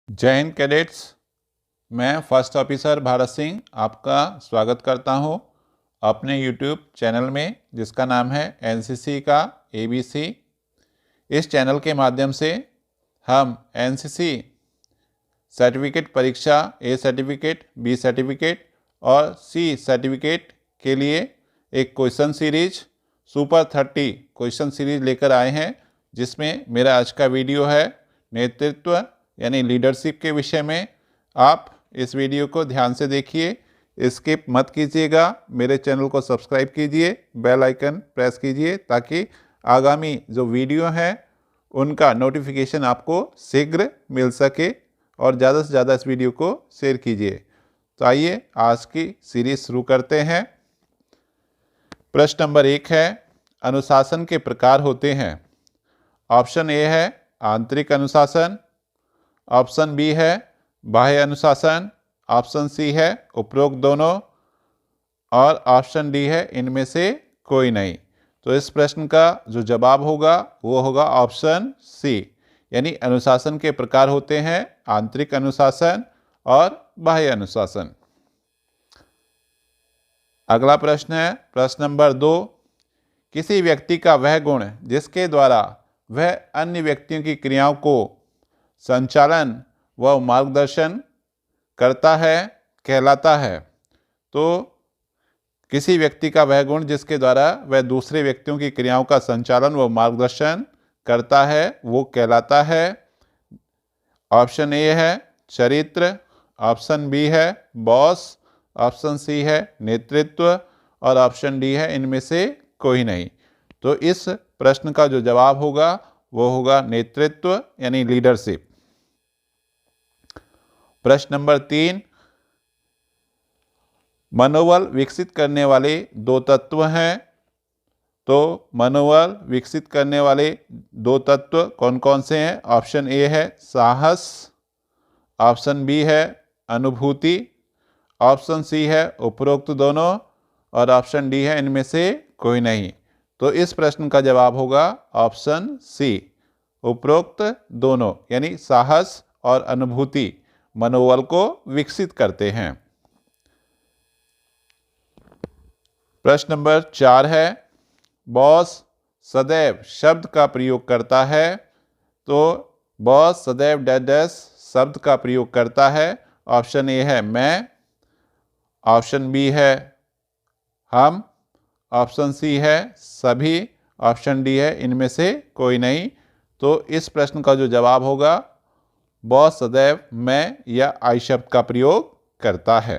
जय हिंद कैडेट्स। मैं first officer Bharat Singh आपका स्वागत करता हूं अपने यूट्यूब चैनल में जिसका नाम है एनसीसी का एबीसी। इस चैनल के माध्यम से हम एनसीसी सर्टिफिकेट परीक्षा ए सर्टिफिकेट, बी सर्टिफिकेट और सी सर्टिफिकेट के लिए एक question series super 30 question series लेकर आए हैं, जिसमें मेरा आज का वीडियो है नेतृत्व यानी लीडरशिप के विषय में। आप इस वीडियो को ध्यान से देखिए, स्किप मत कीजिएगा। मेरे चैनल को सब्सक्राइब कीजिए, बेल आइकन प्रेस कीजिए ताकि आगामी जो वीडियो हैं उनका नोटिफिकेशन आपको शीघ्र मिल सके, और ज़्यादा से ज़्यादा इस वीडियो को शेयर कीजिए। तो आइए आज की सीरीज शुरू करते हैं। प्रश्न नंबर 1 है, अनुशासन के प्रकार होते हैं। ऑप्शन ए है आंतरिक अनुशासन, ऑप्शन बी है बाह्य अनुशासन, ऑप्शन सी है उपरोक्त दोनों, और ऑप्शन डी है इनमें से कोई नहीं। तो इस प्रश्न का जो जवाब होगा वो होगा ऑप्शन सी, यानी अनुशासन के प्रकार होते हैं आंतरिक अनुशासन और बाह्य अनुशासन। अगला प्रश्न है प्रश्न नंबर 2, किसी व्यक्ति का वह गुण जिसके द्वारा वह अन्य व्यक्तियों की क्रियाओं को संचालन व मार्गदर्शन करता है कहलाता है। तो किसी व्यक्ति का वह गुण जिसके द्वारा वह दूसरे व्यक्तियों की क्रियाओं का संचालन व मार्गदर्शन करता है वो कहलाता है। ऑप्शन ए है चरित्र, ऑप्शन बी है बॉस, ऑप्शन सी है नेतृत्व, और ऑप्शन डी है इनमें से कोई नहीं। तो इस प्रश्न का जो जवाब होगा वो होगा नेतृत्व यानी लीडरशिप। प्रश्न नंबर 3, मनोबल विकसित करने वाले दो तत्व हैं। तो मनोबल विकसित करने वाले दो तत्व कौन कौन से हैं? ऑप्शन ए है साहस, ऑप्शन बी है अनुभूति, ऑप्शन सी है उपरोक्त दोनों, और ऑप्शन डी है इनमें से कोई नहीं। तो इस प्रश्न का जवाब होगा ऑप्शन सी, उपरोक्त दोनों, यानी साहस और अनुभूति मनोबल को विकसित करते हैं। प्रश्न नंबर 4 है, बॉस सदैव शब्द का प्रयोग करता है। तो बॉस सदैव डैश डैश शब्द का प्रयोग करता है। ऑप्शन ए है मैं, ऑप्शन बी है हम, ऑप्शन सी है सभी, ऑप्शन डी है इनमें से कोई नहीं। तो इस प्रश्न का जो जवाब होगा बॉस सदैव मैं या आई शब्द का प्रयोग करता है।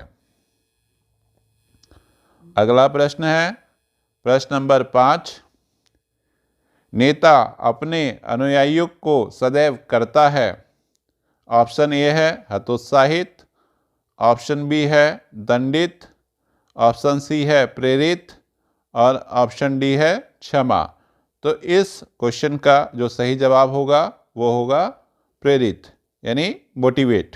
अगला प्रश्न है प्रश्न नंबर 5, नेता अपने अनुयायियों को सदैव करता है। ऑप्शन ए है हतोत्साहित, ऑप्शन बी है दंडित, ऑप्शन सी है प्रेरित, और ऑप्शन डी है क्षमा। तो इस क्वेश्चन का जो सही जवाब होगा वो होगा प्रेरित यानी मोटिवेट।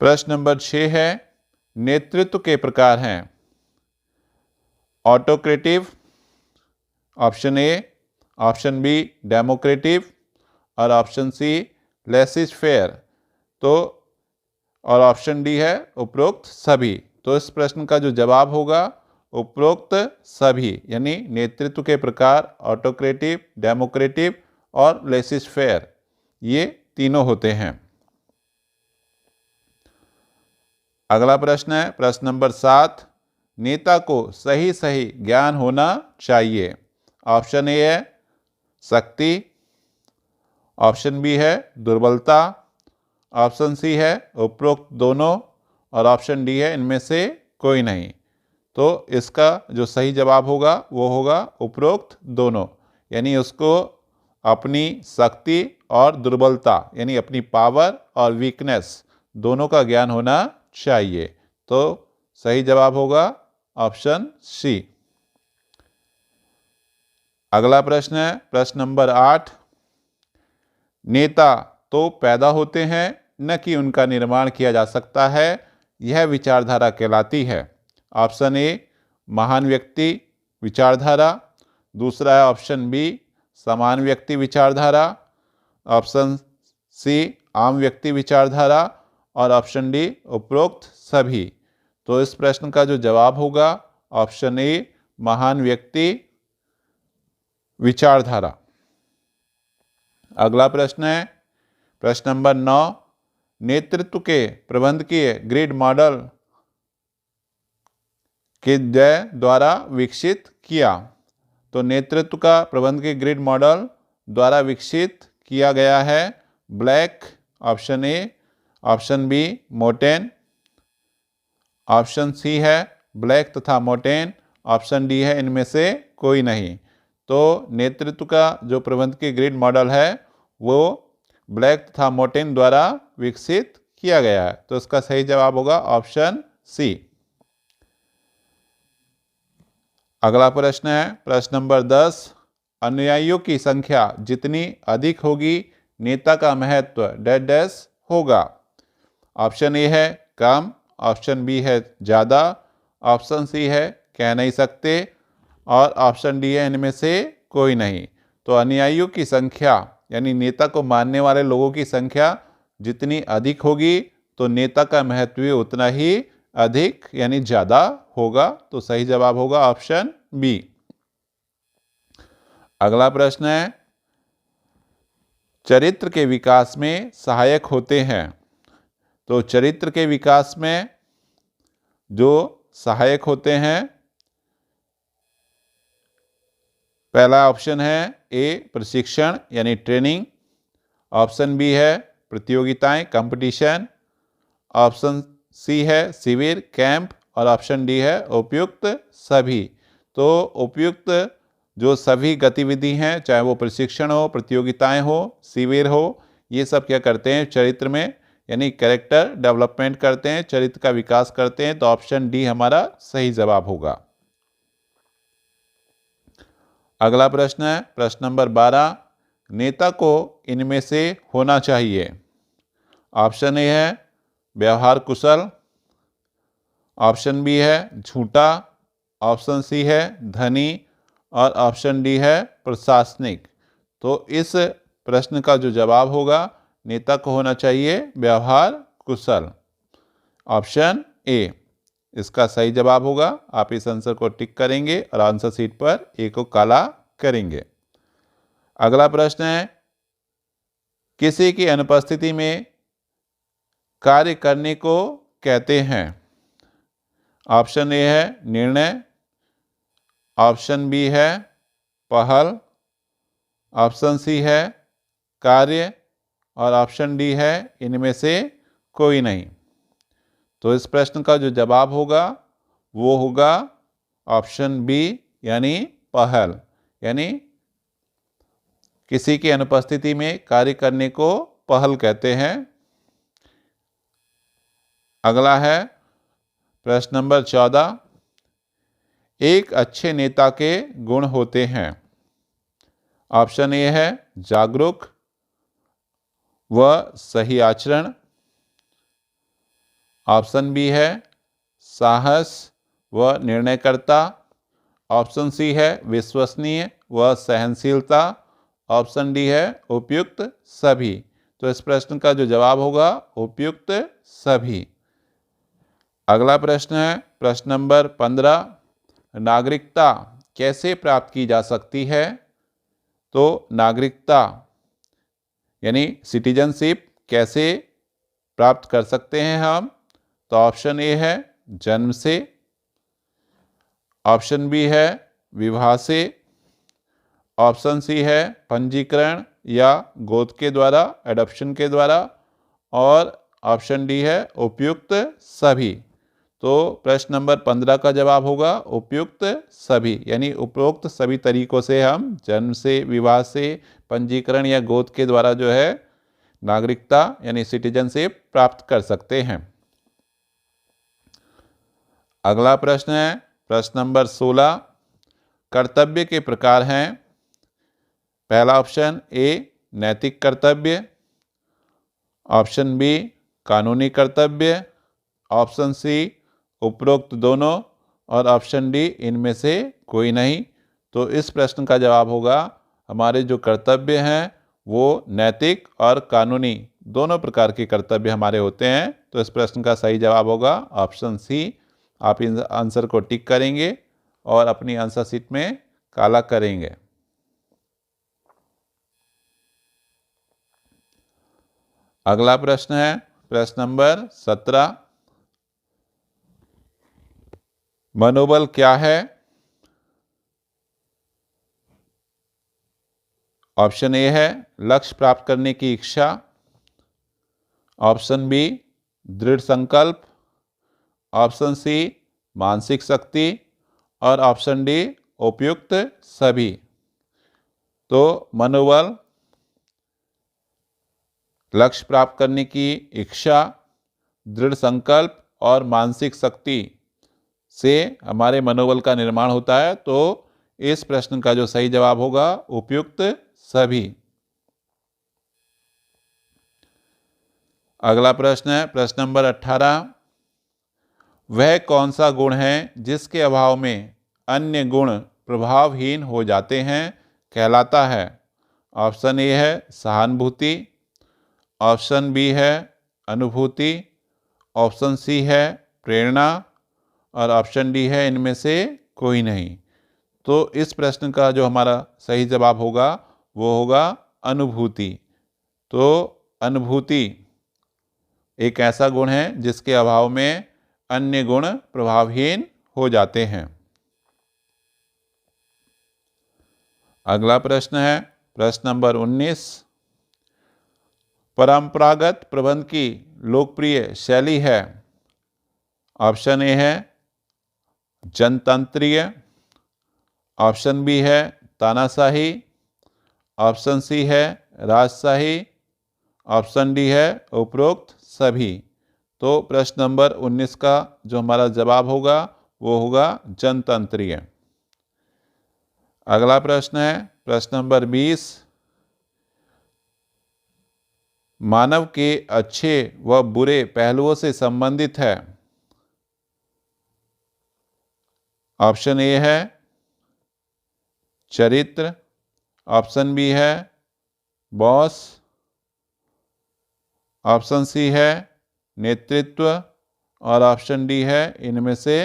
प्रश्न नंबर 6 है, नेतृत्व के प्रकार हैं। Autocratic, option A, option B democratic, और ऑप्शन सी लेसिस फेयर। तो और ऑप्शन डी है उपरोक्त सभी। तो इस प्रश्न का जो जवाब होगा उपरोक्त सभी, यानी नेतृत्व के प्रकार ऑटोक्रेटिव, डेमोक्रेटिव और लेसिस फेयर, ये तीनों होते हैं। अगला प्रश्न है प्रश्न नंबर 7, नेता को सही सही ज्ञान होना चाहिए। ऑप्शन ए है शक्ति, ऑप्शन बी है दुर्बलता, ऑप्शन सी है उपरोक्त दोनों, और ऑप्शन डी है इनमें से कोई नहीं। तो इसका जो सही जवाब होगा वो होगा उपरोक्त दोनों, यानी उसको अपनी शक्ति और दुर्बलता यानी अपनी पावर और वीकनेस दोनों का ज्ञान होना चाहिए। तो सही जवाब होगा ऑप्शन सी। अगला प्रश्न है प्रश्न नंबर 8, नेता तो पैदा होते हैं न कि उनका निर्माण किया जा सकता है, यह विचारधारा कहलाती है। ऑप्शन ए महान व्यक्ति विचारधारा, दूसरा है ऑप्शन बी समान व्यक्ति विचारधारा, ऑप्शन सी आम व्यक्ति विचारधारा और ऑप्शन डी उपरोक्त सभी। तो इस प्रश्न का जो जवाब होगा ऑप्शन ए महान व्यक्ति विचारधारा। अगला प्रश्न है प्रश्न नंबर 9, नेतृत्व के प्रबंधकीय ग्रिड मॉडल के द्वारा विकसित किया। तो नेतृत्व का प्रबंधकीय ग्रिड मॉडल द्वारा विकसित किया गया है black option A, option B मोटेन, ऑप्शन सी है ब्लैक तथा मोटेन, ऑप्शन डी है इनमें से कोई नहीं। तो नेतृत्व का जो प्रबंधकीय ग्रिड मॉडल है वो ब्लैक तथा मोटेन द्वारा विकसित किया गया है। तो इसका सही जवाब होगा ऑप्शन सी। अगला प्रश्न है प्रश्न नंबर 10, अनुयायियों की संख्या जितनी अधिक होगी नेता का महत्व डैश डैश होगा। ऑप्शन ए है कम, ऑप्शन बी है ज़्यादा, ऑप्शन सी है कह नहीं सकते और ऑप्शन डी है इनमें से कोई नहीं। तो अनुयायियों की संख्या यानी नेता को मानने वाले लोगों की संख्या जितनी अधिक होगी तो नेता का महत्व भी उतना ही अधिक यानी ज़्यादा होगा। तो सही जवाब होगा ऑप्शन बी। अगला प्रश्न है चरित्र के विकास में सहायक होते हैं। तो चरित्र के विकास में जो सहायक होते हैं पहला ऑप्शन है ए प्रशिक्षण यानी ट्रेनिंग, ऑप्शन बी है प्रतियोगिताएं कंपटीशन, ऑप्शन सी है शिविर कैंप और ऑप्शन डी है उपयुक्त सभी। तो उपयुक्त जो सभी गतिविधि हैं चाहे वो प्रशिक्षण हो, प्रतियोगिताएं हो, शिविर हो, ये सब क्या करते हैं चरित्र में यानी कैरेक्टर डेवलपमेंट करते हैं, चरित्र का विकास करते हैं। तो ऑप्शन डी हमारा सही जवाब होगा। अगला प्रश्न है प्रश्न नंबर 12, नेता को इनमें से होना चाहिए। ऑप्शन ए है व्यवहार कुशल, ऑप्शन बी है झूठा, ऑप्शन सी है धनी और ऑप्शन डी है प्रशासनिक। तो इस प्रश्न का जो जवाब होगा नेता को होना चाहिए व्यवहार कुशल, ऑप्शन ए इसका सही जवाब होगा। आप इस आंसर को टिक करेंगे और आंसर शीट पर ए को काला करेंगे। अगला प्रश्न है किसी की अनुपस्थिति में कार्य करने को कहते हैं। ऑप्शन ए है निर्णय, ऑप्शन बी है पहल, ऑप्शन सी है कार्य और ऑप्शन डी है इनमें से कोई नहीं। तो इस प्रश्न का जो जवाब होगा वो होगा ऑप्शन बी यानी पहल, यानी किसी की अनुपस्थिति में कार्य करने को पहल कहते हैं। अगला है प्रश्न नंबर 14, एक अच्छे नेता के गुण होते हैं। ऑप्शन ए है जागरूक व सही आचरण, ऑप्शन बी है साहस व निर्णयकर्ता, ऑप्शन सी है विश्वसनीय व सहनशीलता, ऑप्शन डी है उपयुक्त सभी। तो इस प्रश्न का जो जवाब होगा उपयुक्त सभी। अगला प्रश्न है प्रश्न नंबर 15, नागरिकता कैसे प्राप्त की जा सकती है। तो नागरिकता यानी सिटीजनशिप कैसे प्राप्त कर सकते हैं हम। तो ऑप्शन ए है जन्म से, ऑप्शन बी है विवाह से, ऑप्शन सी है पंजीकरण या गोद के द्वारा एडॉप्शन के द्वारा और ऑप्शन डी है उपयुक्त सभी। तो प्रश्न नंबर 15 का जवाब होगा उपयुक्त सभी, यानी उपरोक्त सभी तरीकों से हम जन्म से, विवाह से, पंजीकरण या गोद के द्वारा जो है नागरिकता यानी सिटीजनशिप प्राप्त कर सकते हैं। अगला प्रश्न है प्रश्न नंबर 16, कर्तव्य के प्रकार हैं। पहला ऑप्शन ए नैतिक कर्तव्य, ऑप्शन बी कानूनी कर्तव्य, ऑप्शन सी उपरोक्त दोनों और ऑप्शन डी इनमें से कोई नहीं। तो इस प्रश्न का जवाब होगा हमारे जो कर्तव्य हैं वो नैतिक और कानूनी दोनों प्रकार के कर्तव्य हमारे होते हैं। तो इस प्रश्न का सही जवाब होगा ऑप्शन सी। आप इन आंसर को टिक करेंगे और अपनी आंसर शीट में काला करेंगे। अगला प्रश्न है प्रश्न नंबर 17। मनोबल क्या है? ऑप्शन ए है लक्ष्य प्राप्त करने की इच्छा, ऑप्शन बी दृढ़ संकल्प, ऑप्शन सी मानसिक शक्ति और ऑप्शन डी उपयुक्त सभी। तो मनोबल लक्ष्य प्राप्त करने की इच्छा, दृढ़ संकल्प और मानसिक शक्ति से हमारे मनोबल का निर्माण होता है। तो इस प्रश्न का जो सही जवाब होगा उपयुक्त सभी। अगला प्रश्न है प्रश्न नंबर 18। वह कौन सा गुण है जिसके अभाव में अन्य गुण प्रभावहीन हो जाते हैं कहलाता है? ऑप्शन ए है सहानुभूति, ऑप्शन बी है अनुभूति, ऑप्शन सी है प्रेरणा और ऑप्शन डी है इनमें से कोई नहीं। तो इस प्रश्न का जो हमारा सही जवाब होगा वो होगा अनुभूति। तो अनुभूति एक ऐसा गुण है जिसके अभाव में अन्य गुण प्रभावहीन हो जाते हैं। अगला प्रश्न है प्रश्न नंबर 19। परंपरागत प्रबंध की लोकप्रिय शैली है? ऑप्शन ए है जनतंत्रीय, ऑप्शन बी है तानाशाही, ऑप्शन सी है राजशाही, ऑप्शन डी है उपरोक्त सभी। तो प्रश्न नंबर 19 का जो हमारा जवाब होगा वो होगा जनतंत्रीय। अगला प्रश्न है प्रश्न नंबर 20। मानव के अच्छे व बुरे पहलुओं से संबंधित है? ऑप्शन ए है चरित्र, ऑप्शन बी है बॉस, ऑप्शन सी है नेतृत्व और ऑप्शन डी है इनमें से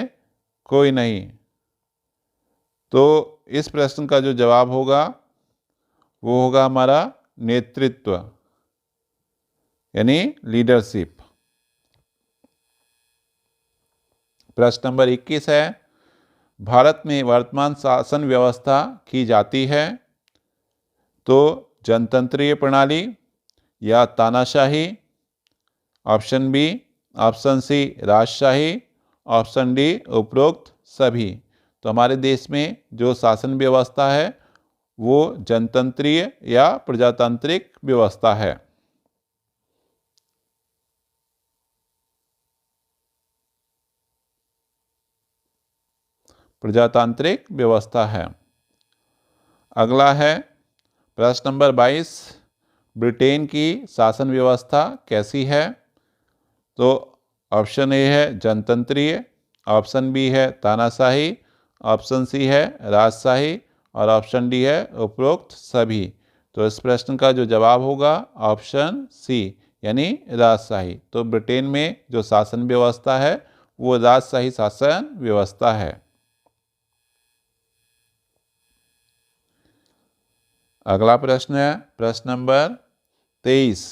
कोई नहीं। तो इस प्रश्न का जो जवाब होगा वो होगा हमारा नेतृत्व यानी लीडरशिप। प्रश्न नंबर 21 है भारत में वर्तमान शासन व्यवस्था की जाती है तो जनतंत्रीय प्रणाली या तानाशाही, ऑप्शन बी, ऑप्शन सी राजशाही, ऑप्शन डी उपरोक्त सभी। तो हमारे देश में जो शासन व्यवस्था है वो जनतंत्रीय या प्रजातांत्रिक व्यवस्था है। प्रजातांत्रिक व्यवस्था है। अगला है प्रश्न नंबर 22। ब्रिटेन की शासन व्यवस्था कैसी है? तो ऑप्शन ए है जनतंत्रीय, ऑप्शन बी है तानाशाही, ऑप्शन सी है राजशाही और ऑप्शन डी है उपरोक्त सभी। तो इस प्रश्न का जो जवाब होगा ऑप्शन सी यानी राजशाही। तो ब्रिटेन में जो शासन व्यवस्था है वो राजशाही शासन व्यवस्था है। अगला प्रश्न है प्रश्न नंबर 23।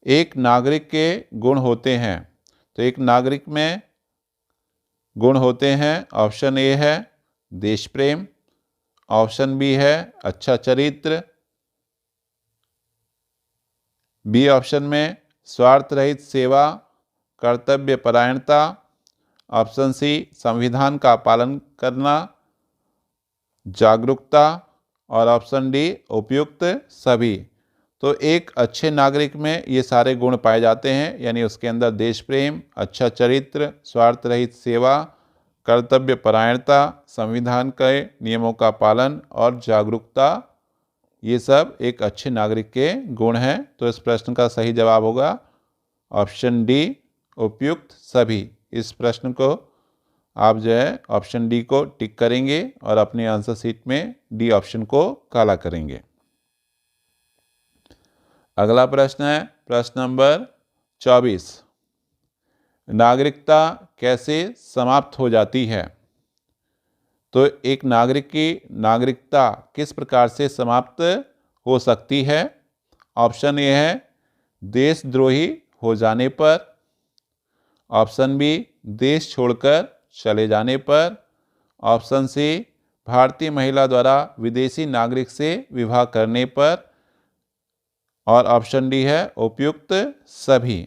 एक नागरिक के गुण होते हैं तो एक नागरिक में गुण होते हैं। ऑप्शन ए है देश प्रेम, ऑप्शन बी है अच्छा चरित्र, बी ऑप्शन में स्वार्थ रहित सेवा कर्तव्य परायणता, ऑप्शन सी संविधान का पालन करना जागरूकता और ऑप्शन डी उपयुक्त सभी। तो एक अच्छे नागरिक में ये सारे गुण पाए जाते हैं यानी उसके अंदर देश प्रेम, अच्छा चरित्र, स्वार्थ रहित सेवा, कर्तव्य परायणता, संविधान के नियमों का पालन और जागरूकता, ये सब एक अच्छे नागरिक के गुण हैं। तो इस प्रश्न का सही जवाब होगा ऑप्शन डी उपयुक्त सभी। इस प्रश्न को आप जो है ऑप्शन डी को टिक करेंगे और अपने आंसर शीट में डी ऑप्शन को काला करेंगे। अगला प्रश्न है प्रश्न नंबर 24। नागरिकता कैसे समाप्त हो जाती है? तो एक नागरिक की नागरिकता किस प्रकार से समाप्त हो सकती है? ऑप्शन ए है देशद्रोही हो जाने पर, ऑप्शन बी देश छोड़कर चले जाने पर, ऑप्शन सी भारतीय महिला द्वारा विदेशी नागरिक से विवाह करने पर, और ऑप्शन डी है उपयुक्त सभी।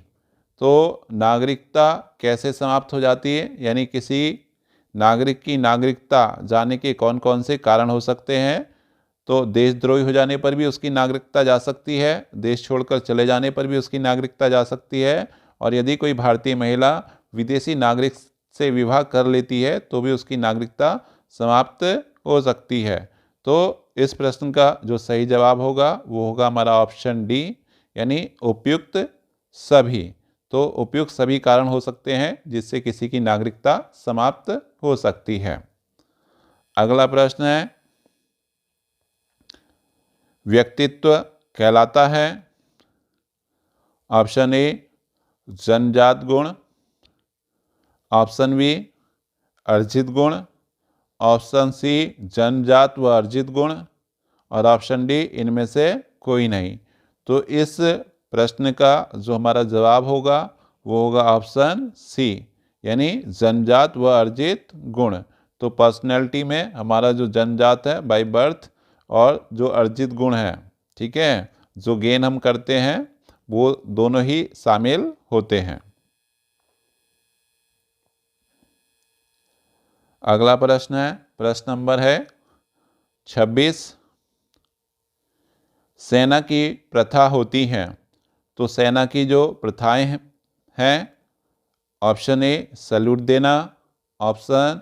तो नागरिकता कैसे समाप्त हो जाती है, यानी किसी नागरिक की नागरिकता जाने के कौन कौन से कारण हो सकते हैं? तो देशद्रोही हो जाने पर भी उसकी नागरिकता जा सकती है, देश छोड़कर चले जाने पर भी उसकी नागरिकता जा सकती है, और यदि कोई भारतीय महिला विदेशी नागरिक से विवाह कर लेती है तो भी उसकी नागरिकता समाप्त हो सकती है। तो इस प्रश्न का जो सही जवाब होगा वो होगा हमारा ऑप्शन डी, यानी उपयुक्त सभी। तो उपयुक्त सभी कारण हो सकते हैं जिससे किसी की नागरिकता समाप्त हो सकती है। अगला प्रश्न है व्यक्तित्व कहलाता है? ऑप्शन ए जन्मजात गुण, ऑप्शन बी अर्जित गुण, ऑप्शन सी जन्मजात व अर्जित गुण, और ऑप्शन डी इनमें से कोई नहीं। तो इस प्रश्न का जो हमारा जवाब होगा वो होगा ऑप्शन सी, यानी जन्मजात व अर्जित गुण। तो पर्सनैलिटी में हमारा जो जन्मजात है बाय बर्थ और जो अर्जित गुण है, ठीक है, जो गेन हम करते हैं वो दोनों ही शामिल होते हैं। अगला प्रश्न है प्रश्न नंबर है 26। सेना की प्रथा होती है, तो सेना की जो प्रथाएं हैं, ऑप्शन ए सैल्यूट देना, ऑप्शन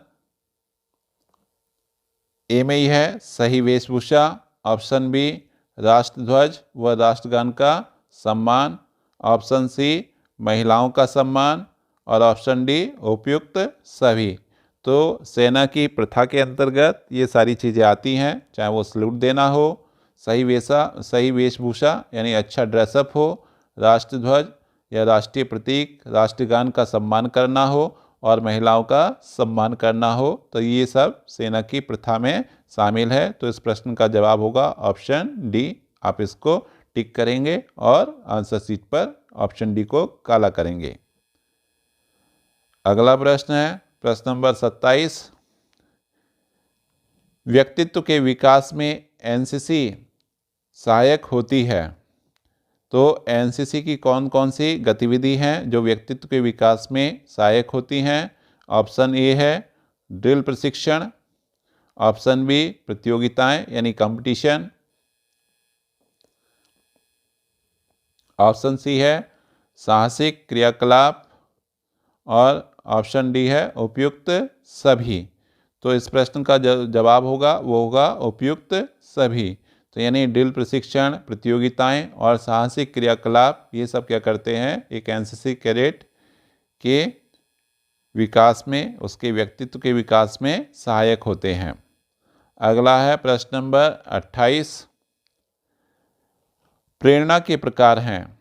ए में ही है सही वेशभूषा, ऑप्शन बी राष्ट्रध्वज व राष्ट्रगान का सम्मान, ऑप्शन सी महिलाओं का सम्मान, और ऑप्शन डी उपयुक्त सभी। तो सेना की प्रथा के अंतर्गत ये सारी चीज़ें आती हैं, चाहे वो सैल्यूट देना हो, सही वेशभूषा यानी अच्छा ड्रेसअप हो, राष्ट्रध्वज या राष्ट्रीय प्रतीक राष्ट्रगान का सम्मान करना हो, और महिलाओं का सम्मान करना हो। तो ये सब सेना की प्रथा में शामिल है। तो इस प्रश्न का जवाब होगा ऑप्शन डी। आप इसको टिक करेंगे और आंसर शीट पर ऑप्शन डी को काला करेंगे। अगला प्रश्न है प्रश्न नंबर 27। व्यक्तित्व के विकास में एनसीसी सहायक होती है, तो एनसीसी की कौन कौन सी गतिविधि हैं जो व्यक्तित्व के विकास में सहायक होती हैं? ऑप्शन ए है ड्रिल प्रशिक्षण, ऑप्शन बी प्रतियोगिताएं यानी कंपटीशन, ऑप्शन सी है साहसिक क्रियाकलाप, और ऑप्शन डी है उपयुक्त सभी। तो इस प्रश्न का जवाब होगा वो होगा उपयुक्त सभी। तो यानी ड्रिल प्रशिक्षण, प्रतियोगिताएं और साहसिक क्रियाकलाप ये सब क्या करते हैं, एक एनसीसी कैडेट के विकास में, उसके व्यक्तित्व के विकास में सहायक होते हैं। अगला है प्रश्न नंबर 28। प्रेरणा के प्रकार हैं,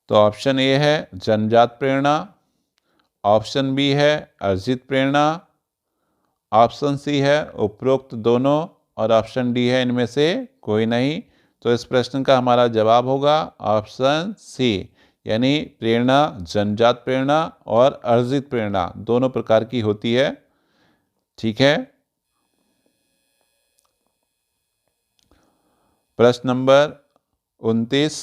तो ऑप्शन ए है जन्मजात प्रेरणा, ऑप्शन बी है अर्जित प्रेरणा, ऑप्शन सी है उपरोक्त दोनों, और ऑप्शन डी है इनमें से कोई नहीं। तो इस प्रश्न का हमारा जवाब होगा ऑप्शन सी, यानी प्रेरणा जन्मजात प्रेरणा और अर्जित प्रेरणा दोनों प्रकार की होती है। ठीक है। प्रश्न नंबर 29।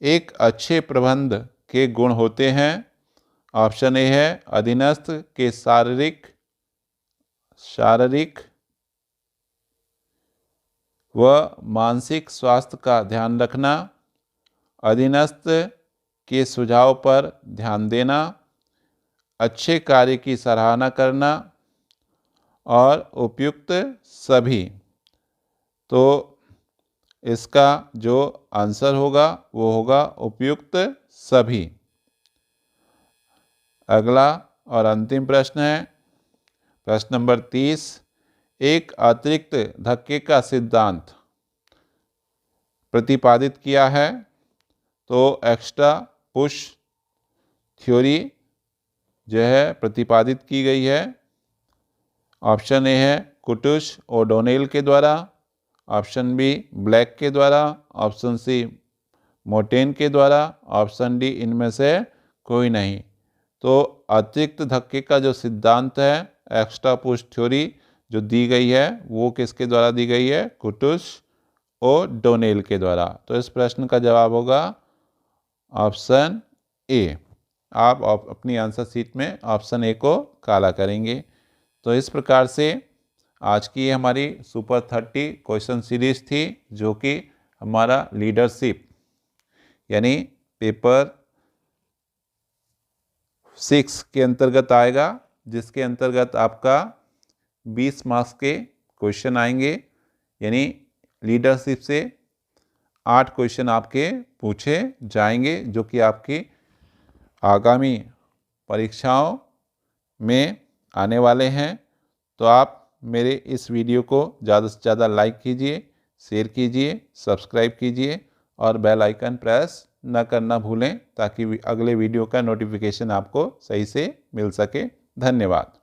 एक अच्छे प्रबंध के गुण होते हैं। ऑप्शन ए है अधीनस्थ के शारीरिक व मानसिक स्वास्थ्य का ध्यान रखना, अधीनस्थ के सुझाव पर ध्यान देना, अच्छे कार्य की सराहना करना, और उपयुक्त सभी। तो इसका जो आंसर होगा वो होगा उपयुक्त सभी। अगला और अंतिम प्रश्न है प्रश्न नंबर 30। एक अतिरिक्त धक्के का सिद्धांत प्रतिपादित किया है? तो एक्स्ट्रा पुश थ्योरी जो है प्रतिपादित की गई है। ऑप्शन ए है कुटुश ओडोनेल के द्वारा, ऑप्शन बी ब्लैक के द्वारा, ऑप्शन सी मोटेन के द्वारा, ऑप्शन डी इनमें से कोई नहीं। तो अतिरिक्त धक्के का जो सिद्धांत है, एक्स्ट्रा पुश थ्योरी जो दी गई है, वो किसके द्वारा दी गई है? कुटुश ओडोनेल के द्वारा। तो इस प्रश्न का जवाब होगा ऑप्शन ए। आप अपनी आंसर शीट में ऑप्शन ए को काला करेंगे। तो इस प्रकार से आज की हमारी सुपर 30 क्वेश्चन सीरीज थी, जो कि हमारा लीडरशिप यानी पेपर 6 के अंतर्गत आएगा, जिसके अंतर्गत आपका 20 मार्क्स के क्वेश्चन आएंगे। यानी लीडरशिप से 8 क्वेश्चन आपके पूछे जाएंगे, जो कि आपकी आगामी परीक्षाओं में आने वाले हैं। तो आप मेरे इस वीडियो को ज़्यादा से ज़्यादा लाइक कीजिए, शेयर कीजिए, सब्सक्राइब कीजिए और बेल आइकन प्रेस न करना भूलें, ताकि अगले वीडियो का नोटिफिकेशन आपको सही से मिल सके। धन्यवाद।